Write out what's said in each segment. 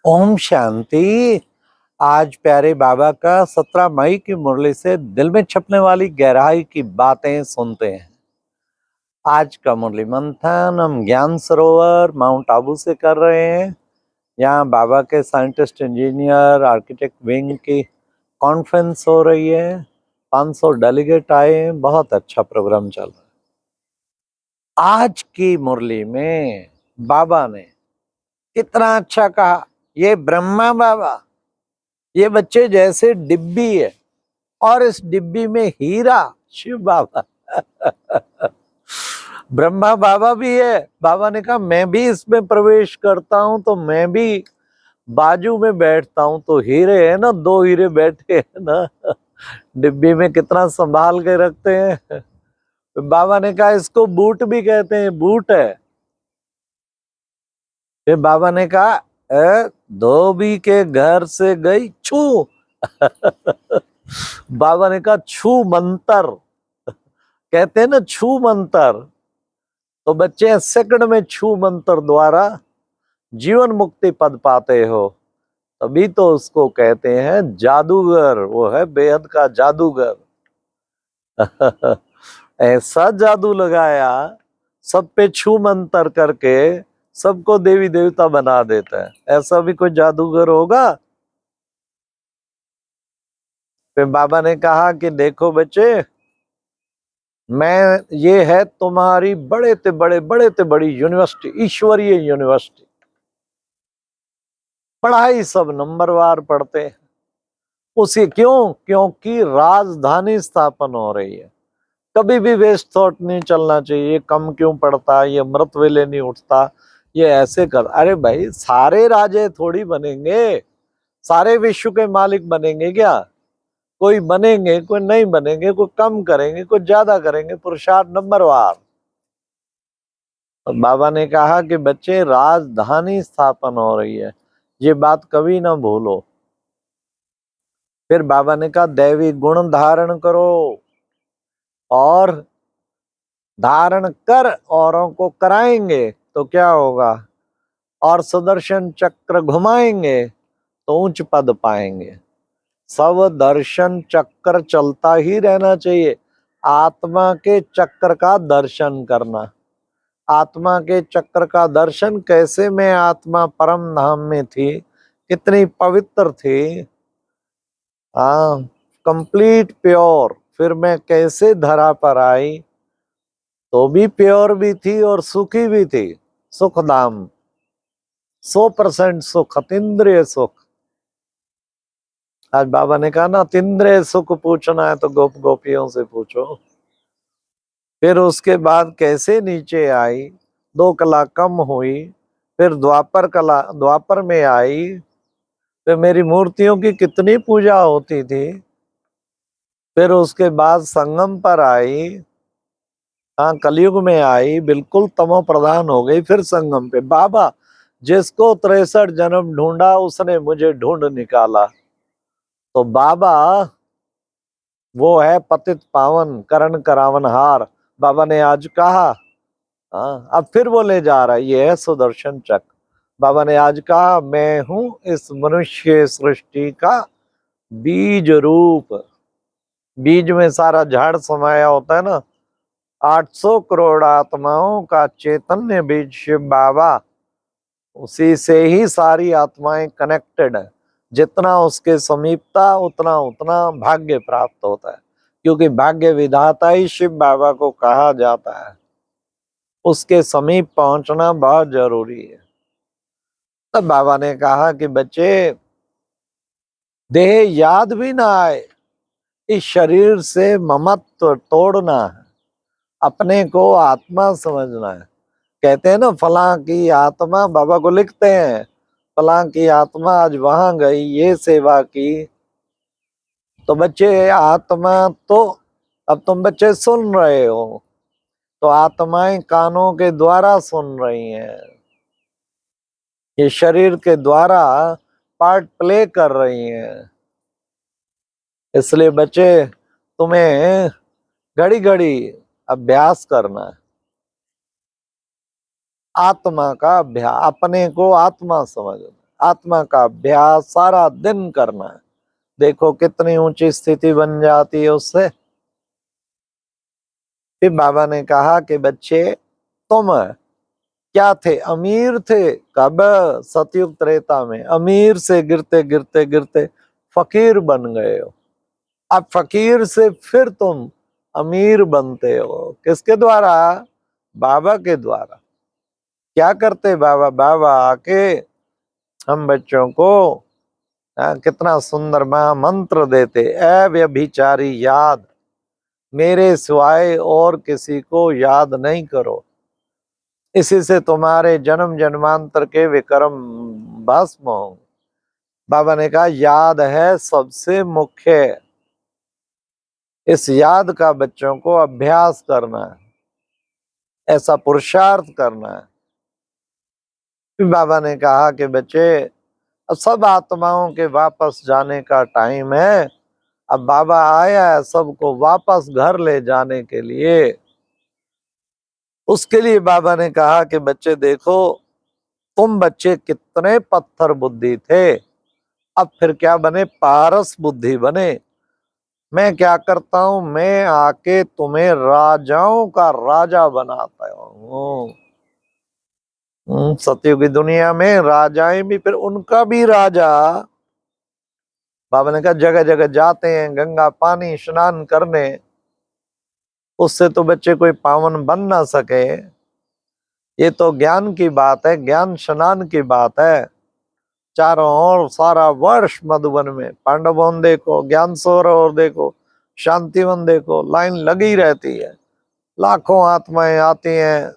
ओम शांति। आज प्यारे बाबा का 17 मई की मुरली से दिल में छपने वाली गहराई की बातें सुनते हैं। आज का मुरली मंथन हम ज्ञान सरोवर माउंट आबू से कर रहे हैं। यहाँ बाबा के साइंटिस्ट, इंजीनियर, आर्किटेक्ट विंग की कॉन्फ्रेंस हो रही है। 500 डेलीगेट आए हैं। बहुत अच्छा प्रोग्राम चल रहा है। आज की मुरली में बाबा ने कितना अच्छा कहा। ये ब्रह्मा बाबा, ये बच्चे जैसे डिब्बी है और इस डिब्बी में हीरा शिव बाबा। ब्रह्मा बाबा भी है। बाबा ने कहा मैं भी इसमें प्रवेश करता हूं तो मैं भी बाजू में बैठता हूं। तो हीरे है ना, 2 हीरे बैठे हैं ना डिब्बी में, कितना संभाल के रखते हैं। बाबा ने कहा इसको बूट भी कहते हैं, बूट है। फिर बाबा ने कहा धोबी के घर से गई छू। बाबा ने कहा छू मंतर, कहते हैं ना छू मंतर। तो बच्चे सेकंड में छू मंत्र द्वारा जीवन मुक्ति पद पाते हो, तभी तो उसको कहते हैं जादूगर। वो है बेहद का जादूगर। ऐसा जादू लगाया, सब पे छू मंतर करके सबको देवी देवता बना देता है। ऐसा भी कोई जादूगर होगा? फिर बाबा ने कहा कि देखो बच्चे, मैं ये है तुम्हारी बड़े ते बड़ी यूनिवर्सिटी, ईश्वरीय यूनिवर्सिटी। पढ़ाई सब नंबरवार पढ़ते हैं। उसी क्यों? क्योंकि राजधानी स्थापन हो रही है। कभी भी वेस्ट थॉट नहीं चलना चाहिए। ये कम क्यों पढ़ता, ये अमृत वेले नहीं उठता, ये ऐसे कर। अरे भाई, सारे राजे थोड़ी बनेंगे, सारे विश्व के मालिक बनेंगे क्या? कोई बनेंगे, कोई नहीं बनेंगे, कोई कम करेंगे, कोई ज्यादा करेंगे, पुरुषार्थ नंबरवार। तो बाबा ने कहा कि बच्चे राजधानी स्थापन हो रही है, ये बात कभी ना भूलो। फिर बाबा ने कहा दैवी गुण धारण करो और धारण कर औरों को कराएंगे तो क्या होगा, और सुदर्शन चक्र घुमाएंगे तो उच्च पद पाएंगे। सब दर्शन चक्र चलता ही रहना चाहिए। आत्मा के चक्र का दर्शन करना। आत्मा के चक्र का दर्शन कैसे? मैं आत्मा परम धाम में थी, कितनी पवित्र थी, हाँ, कंप्लीट प्योर। फिर मैं कैसे धरा पर आई, तो भी प्योर भी थी और सुखी भी थी। सुख धाम, 100% सुख, अतीन्द्रिय सुख। आज बाबा ने कहा ना, अतीन्द्रिय सुख पूछना है तो गोप गोपियों से पूछो। फिर उसके बाद कैसे नीचे आई, 2 कला कम हुई, फिर द्वापर में आई। फिर मेरी मूर्तियों की कितनी पूजा होती थी। फिर उसके बाद संगम पर आई, हाँ, कलयुग में आई, बिल्कुल तमो प्रधान हो गई। फिर संगम पे बाबा, जिसको 63 जन्म ढूंढा उसने मुझे ढूंढ निकाला। तो बाबा वो है पतित पावन, करण करावनहार। बाबा ने आज कहा, हाँ, अब फिर वो ले जा रहा है। ये है सुदर्शन चक्र। बाबा ने आज कहा मैं हूं इस मनुष्य सृष्टि का बीज रूप। बीज में सारा झाड़ समाया होता है ना। 800 करोड़ आत्माओं का चैतन्य बीज शिव बाबा, उसी से ही सारी आत्माएं कनेक्टेड है। जितना उसके समीपता उतना उतना भाग्य प्राप्त होता है, क्योंकि भाग्य विधाता ही शिव बाबा को कहा जाता है। उसके समीप पहुंचना बहुत जरूरी है। तब बाबा ने कहा कि बच्चे, देह याद भी ना आए, इस शरीर से ममत्व तोड़ना है, अपने को आत्मा समझना है। कहते हैं ना फलां की आत्मा, बाबा को लिखते हैं, फलां की आत्मा आज वहां गई, ये सेवा की। तो बच्चे आत्मा तो, अब तुम बच्चे सुन रहे हो, तो आत्माएं कानों के द्वारा सुन रही हैं, ये शरीर के द्वारा पार्ट प्ले कर रही हैं। इसलिए बच्चे, तुम्हें घड़ी घड़ी अभ्यास करना है, आत्मा का अभ्यास, अपने को आत्मा समझना। आत्मा का अभ्यास सारा दिन करना है। देखो कितनी ऊंची स्थिति बन जाती है उससे। फिर बाबा ने कहा कि बच्चे तुम क्या थे, अमीर थे कब, सतयुग त्रेता में अमीर से गिरते गिरते गिरते फकीर बन गए हो। अब फकीर से फिर तुम अमीर बनते हो, किसके द्वारा, बाबा के द्वारा। क्या करते बाबा, बाबा आके हम बच्चों को कितना सुंदर महामंत्र देते, अव्यभिचारी याद, मेरे सिवाय और किसी को याद नहीं करो, इसी से तुम्हारे जन्म जन्मांतर के विक्रम भस्म होंगे। बाबा ने कहा याद है सबसे मुख्य, इस याद का बच्चों को अभ्यास करना है, ऐसा पुरुषार्थ करना है। फिर बाबा ने कहा कि बच्चे अब सब आत्माओं के वापस जाने का टाइम है, अब बाबा आया है सबको वापस घर ले जाने के लिए। उसके लिए बाबा ने कहा कि बच्चे देखो, तुम बच्चे कितने पत्थर बुद्धि थे, अब फिर क्या बने, पारस बुद्धि बने। मैं क्या करता हूं, मैं आके तुम्हें राजाओं का राजा बनाता हूं। सतयुग की दुनिया में राजाएं भी, फिर उनका भी राजा। बाबा ने कहा जगह जगह जाते हैं गंगा पानी स्नान करने, उससे तो बच्चे कोई पावन बन ना सके। ये तो ज्ञान की बात है, ज्ञान स्नान की बात है। चारों ओर सारा वर्ष मधुबन में पांडवन देखो, ज्ञान सरोवर देखो, शांतिवन देखो, लाइन लगी रहती है, लाखों आत्माएं आती हैं,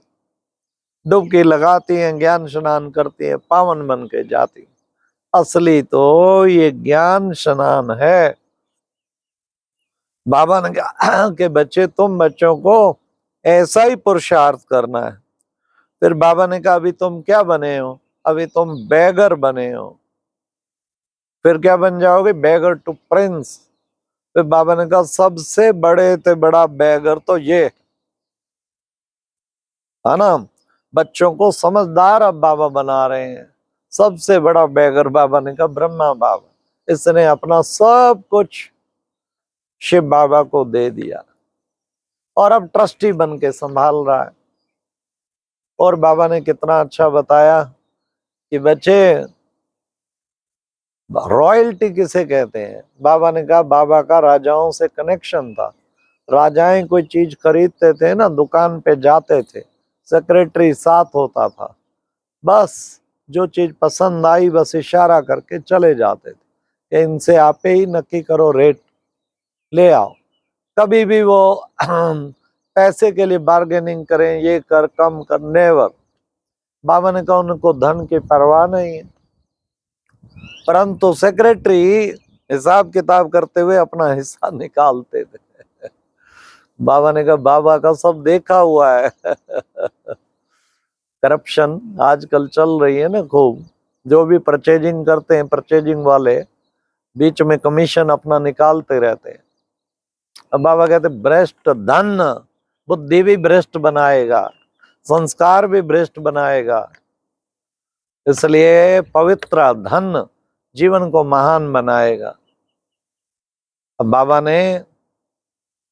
डुबकी लगाती हैं, ज्ञान स्नान करती हैं, पावन बन के जाती। असली तो ये ज्ञान स्नान है। बाबा ने कहा कि बच्चे तुम बच्चों को ऐसा ही पुरुषार्थ करना है। फिर बाबा ने कहा अभी तुम क्या बने हो, अभी तुम बैगर बने हो, फिर क्या बन जाओगे, बैगर टू प्रिंस। फिर बाबा ने कहा सबसे बड़े से बड़ा बैगर तो ये है ना, बच्चों को समझदार अब बाबा बना रहे हैं। सबसे बड़ा बैगर बाबा ने कहा ब्रह्मा बाबा, इसने अपना सब कुछ शिव बाबा को दे दिया और अब ट्रस्टी बन के संभाल रहा है। और बाबा ने कितना अच्छा बताया कि बच्चे रॉयल्टी किसे कहते हैं। बाबा ने कहा बाबा का राजाओं से कनेक्शन था, राजाएं कोई चीज खरीदते थे ना, दुकान पे जाते थे, सेक्रेटरी साथ होता था, बस जो चीज पसंद आई बस इशारा करके चले जाते थे कि इनसे आपे ही नक्की करो, रेट ले आओ। कभी भी वो पैसे के लिए बार्गेनिंग करें, ये कर कम कर, नेवर। बाबा ने कहा उनको धन की परवाह नहीं है, परंतु सेक्रेटरी हिसाब किताब करते हुए अपना हिस्सा निकालते थे। बाबा ने कहा बाबा का सब देखा हुआ है। करप्शन आजकल चल रही है ना खूब, जो भी परचेजिंग करते हैं परचेजिंग वाले बीच में कमीशन अपना निकालते रहते हैं। अब बाबा कहते भ्रष्ट धन बुद्धि भी भ्रष्ट बनाएगा, संस्कार भी भ्रष्ट बनाएगा, इसलिए पवित्र धन जीवन को महान बनाएगा। अब बाबा ने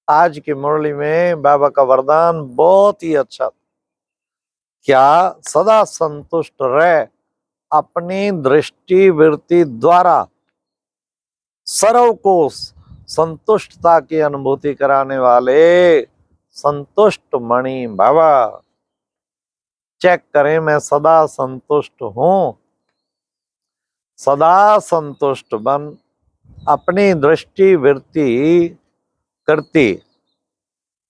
आज की मुरली में बाबा का वरदान बहुत ही अच्छा था। क्या, सदा संतुष्ट रह, अपनी दृष्टि वृत्ति द्वारा सर्व को संतुष्टता की अनुभूति कराने वाले संतुष्ट मणि बाबा। चेक करें, मैं सदा संतुष्ट हूं। सदा संतुष्ट बन, अपनी दृष्टि वृत्ति करती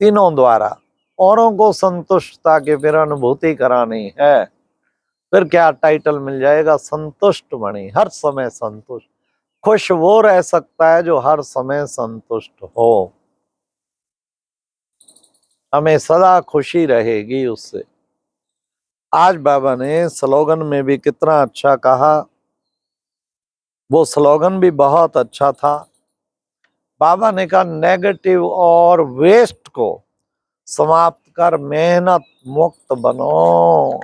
तीनों द्वारा औरों को संतुष्टता की फिर अनुभूति करानी है। फिर क्या टाइटल मिल जाएगा, संतुष्ट मणि, हर समय संतुष्ट। खुश वो रह सकता है जो हर समय संतुष्ट हो, हमें सदा खुशी रहेगी उससे। आज बाबा ने स्लोगन में भी कितना अच्छा कहा, वो स्लोगन भी बहुत अच्छा था। बाबा ने कहा नेगेटिव और वेस्ट को समाप्त कर मेहनत मुक्त बनो।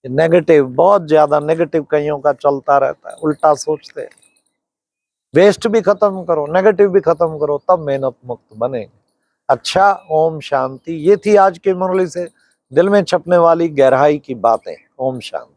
नेगेटिव, बहुत ज्यादा नेगेटिव कईयों का चलता रहता है, उल्टा सोचते हैं। वेस्ट भी खत्म करो, नेगेटिव भी खत्म करो, तब मेहनत मुक्त बनेंगे। अच्छा, ओम शांति। ये थी आज की मुरली से दिल में छपने वाली गहराई की बातें। ओम शांति।